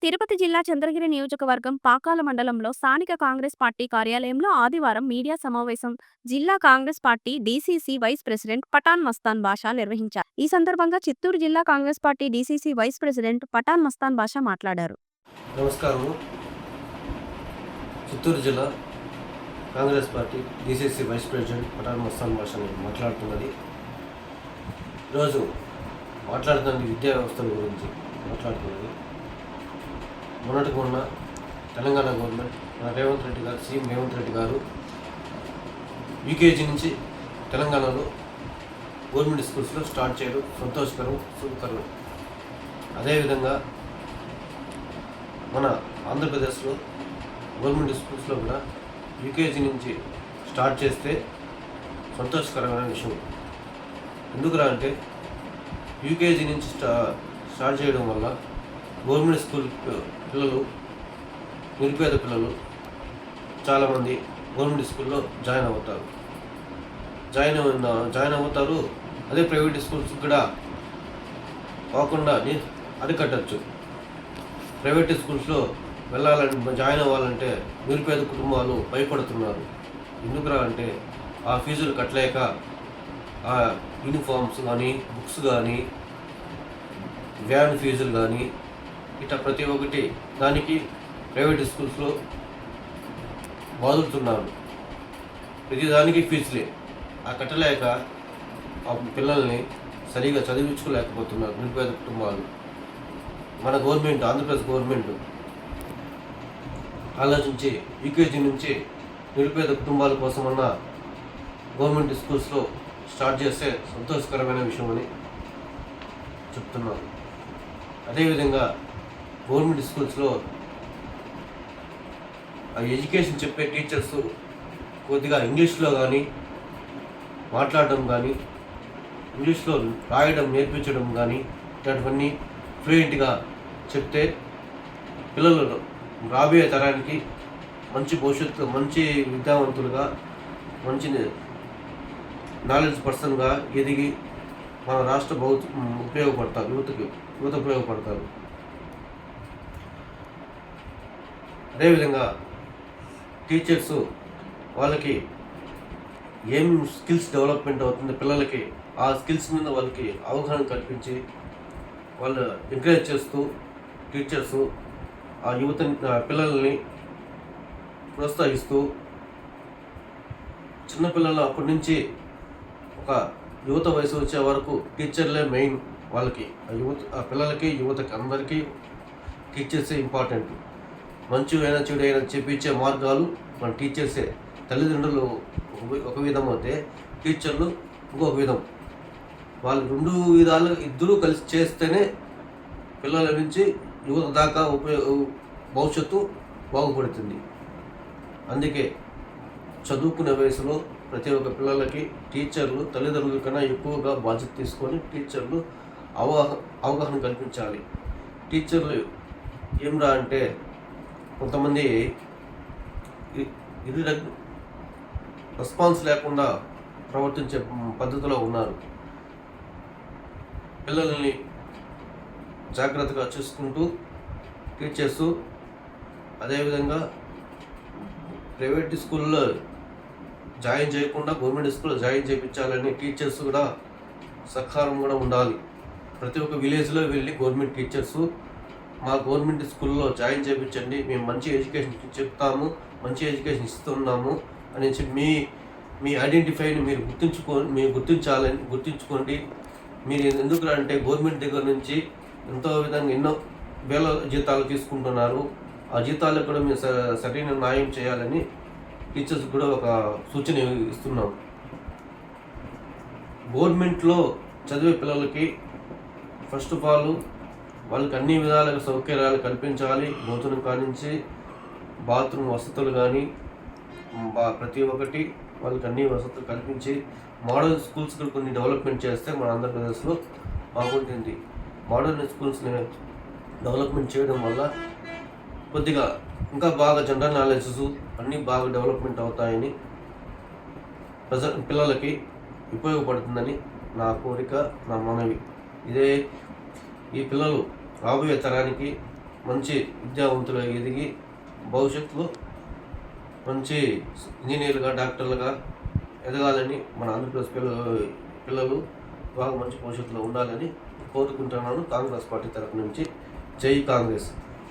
తిరుపతి జిల్లా చంద్రగిరి నియోజకవర్గం పాకాల మండలంలో స్థానిక కాంగ్రెస్ పార్టీ కార్యాలయంలో ఆదివారం మీడియా సమావేశం జిల్లా Congress party DCC vice president Pathan Mastan Basha నిర్వహించారు. ఈ సందర్భంగా చిత్తూరు జిల్లా Congress party DCC vice president Pathan Mastan Basha మాట్లాడారు. నమస్కారము. చిత్తూరు జిల్లా Congress party DCC vice president Pathan Mastan బాషాని మాట్లాడుతున్నది. ఈరోజు మాట్లాడుతున్నది విద్యా వ్యవస్థల గురించి మాట్లాడుతున్నది. మొన్నటికి మొన్న తెలంగాణ గవర్నమెంట్ రేవంత్ రెడ్డి గారు, సీఎం రేవంత్ రెడ్డి గారు యూకేజీ నుంచి తెలంగాణలో గవర్నమెంట్ స్కూల్స్లో స్టార్ట్ చేయడం సంతోషకరం, శుభకరం. అదేవిధంగా మన ఆంధ్రప్రదేశ్లో గవర్నమెంట్ స్కూల్స్లో కూడా యూకేజీ నుంచి స్టార్ట్ చేస్తే సంతోషకరమైన విషయం. ఎందుకురా అంటే యూకేజీ నుంచి స్టార్ట్ చేయడం వల్ల గవర్నమెంట్ స్కూల్ పిల్లలు, నిరుపేద పిల్లలు చాలామంది గవర్నమెంట్ స్కూల్లో జాయిన్ అవుతారు. అదే ప్రైవేట్ స్కూల్స్ కూడా కాకుండా అరికట్టచ్చు. ప్రైవేట్ స్కూల్స్లో జాయిన్ అవ్వాలంటే నిరుపేద కుటుంబాలు భయపడుతున్నారు. ఎందుకురా అంటే ఆ ఫీజులు కట్టలేక ఆ యూనిఫామ్స్ కానీ, బుక్స్ కానీ, వ్యాన్ ఫీజులు కానీ ఇట్లా ప్రతి ఒక్కటి దానికి ప్రైవేట్ స్కూల్స్లో బాదుతున్నారు. ప్రతి దానికి ఫీజులే. ఆ కట్టలేక ఆ పిల్లల్ని సరిగా చదివించుకోలేకపోతున్నారు నిరుపేద కుటుంబాలు. మన గవర్నమెంట్, ఆంధ్రప్రదేశ్ గవర్నమెంట్ ఆలోచించి యూకేజీ నుంచి నిరుపేద కుటుంబాల కోసమన్న గవర్నమెంట్ స్కూల్స్లో స్టార్ట్ చేస్తే సంతోషకరమైన విషయం అని చెప్తున్నాను. అదేవిధంగా గవర్నమెంట్ స్కూల్స్లో ఎడ్యుకేషన్ చెప్పే టీచర్స్ కొద్దిగా ఇంగ్లీష్లో కానీ మాట్లాడడం కానీ, ఇంగ్లీష్లో రాయడం నేర్పించడం కానీ ఇట్లాంటివన్నీ ఫ్లూయెంట్గా చెప్తే పిల్లలు రాబోయే తరానికి మంచి భవిష్యత్తు, మంచి విద్యావంతులుగా, మంచి నాలెడ్జ్ పర్సన్గా ఎదిగి మన రాష్ట్ర ఉపయోగపడతారు, యువత ఉపయోగపడతారు. అదేవిధంగా టీచర్స్ వాళ్ళకి ఏం స్కిల్స్ డెవలప్మెంట్ అవుతుంది పిల్లలకి, ఆ స్కిల్స్ మీద వాళ్ళకి అవగాహన కల్పించి వాళ్ళు ఎంకరేజ్ చేస్తూ టీచర్స్ ఆ పిల్లల్ని ప్రోత్సహిస్తూ చిన్నపిల్లలు అప్పటి నుంచి ఒక యువత వయసు వచ్చే వరకు టీచర్లే మెయిన్. వాళ్ళకి ఆ పిల్లలకి, యువతకి అందరికీ టీచర్సే ఇంపార్టెంట్. మంచివైనా చెడైనా చెప్పించే మార్గాలు మన టీచర్సే. తల్లిదండ్రులు ఒక విధం అయితే టీచర్లు ఇంకొక విధం. వాళ్ళు రెండు విధాలు ఇద్దరూ కలిసి చేస్తేనే పిల్లల నుంచి యువత దాకా భవిష్యత్తు బాగుపడుతుంది. అందుకే చదువుకునే వయసులో ప్రతి ఒక్క పిల్లలకి టీచర్లు తల్లిదండ్రుల కన్నా ఎక్కువగా బాధ్యత తీసుకొని టీచర్లు అవగాహన కల్పించాలి. టీచర్లు ఏమిరా అంటే కొంతమంది రెస్పాన్స్ లేకుండా ప్రవర్తించే పద్ధతిలో ఉన్నారు. పిల్లల్ని జాగ్రత్తగా చూసుకుంటూ టీచర్సు, అదేవిధంగా ప్రైవేట్ స్కూల్లో జాయిన్ చేయకుండా గవర్నమెంట్ స్కూల్లో జాయిన్ చేయించాలని టీచర్స్ కూడా సహకారం కూడా ఉండాలి. ప్రతి ఒక్క విలేజ్లో వెళ్ళి గవర్నమెంట్ టీచర్సు మా గవర్నమెంట్ స్కూల్లో జాయిన్ చేయించండి, మేము మంచి ఎడ్యుకేషన్ చెప్తాము, మంచి ఎడ్యుకేషన్ ఇస్తున్నాము అని చెప్పి మీ ఐడెంటిఫైని మీరు గుర్తించుకోండి. మీరు ఎందుకు అంటే గవర్నమెంట్ దగ్గర నుంచి ఎంతో విధంగా ఎన్నో వేల జీతాలు తీసుకుంటున్నారు. ఆ జీతాలకు కూడా మీరు సరైన న్యాయం చేయాలని టీచర్స్ కూడా ఒక సూచన ఇస్తున్నాం. గవర్నమెంట్లో చదివే పిల్లలకి ఫస్ట్ ఆఫ్ ఆల్ వాళ్ళకి అన్ని విధాలుగా సౌకర్యాలు కల్పించాలి. భోజనం కానించి బాత్రూమ్ వసతులు కానీ ప్రతి ఒక్కటి వాళ్ళకి అన్ని వసతులు కల్పించి మోడర్న్ స్కూల్స్ కొన్ని డెవలప్మెంట్ చేస్తే మన ఆంధ్రప్రదేశ్లో బాగుంటుంది. మోడర్న్ స్కూల్స్ని డెవలప్మెంట్ చేయడం వల్ల కొద్దిగా ఇంకా బాగా జనరల్ నాలెడ్జెస్ అన్నీ బాగా డెవలప్మెంట్ అవుతాయని పిల్లలకి ఉపయోగపడుతుందని నా కోరిక, నా మనవి. ఈ పిల్లలు రాబోయే తరానికి మంచి విద్యావంతులుగా ఎదిగి భవిష్యత్తులో మంచి ఇంజనీర్లుగా, డాక్టర్లుగా ఎదగాలని మన ఆంధ్రప్రదేశ్ పిల్లలు బాగా మంచి భవిష్యత్తులో ఉండాలని కోరుకుంటున్నాను. కాంగ్రెస్ పార్టీ తరఫు నుంచి జై కాంగ్రెస్.